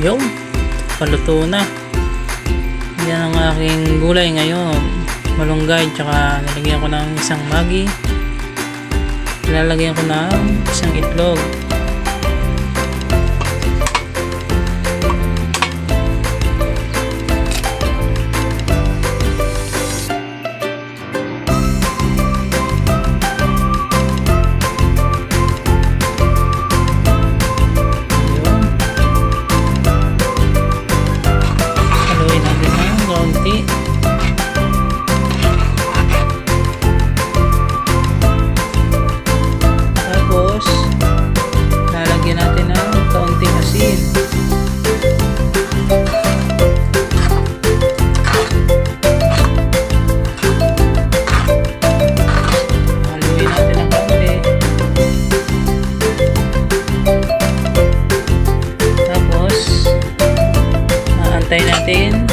Yung paluto na. Yan ang aking gulay ngayon, malunggay, tsaka nalagyan ko ng isang Maggi, ilalagyan ko ng isang itlog, tapos lalagyan natin ng kaunting asin, haluin natin ng kaunti, tapos aantay natin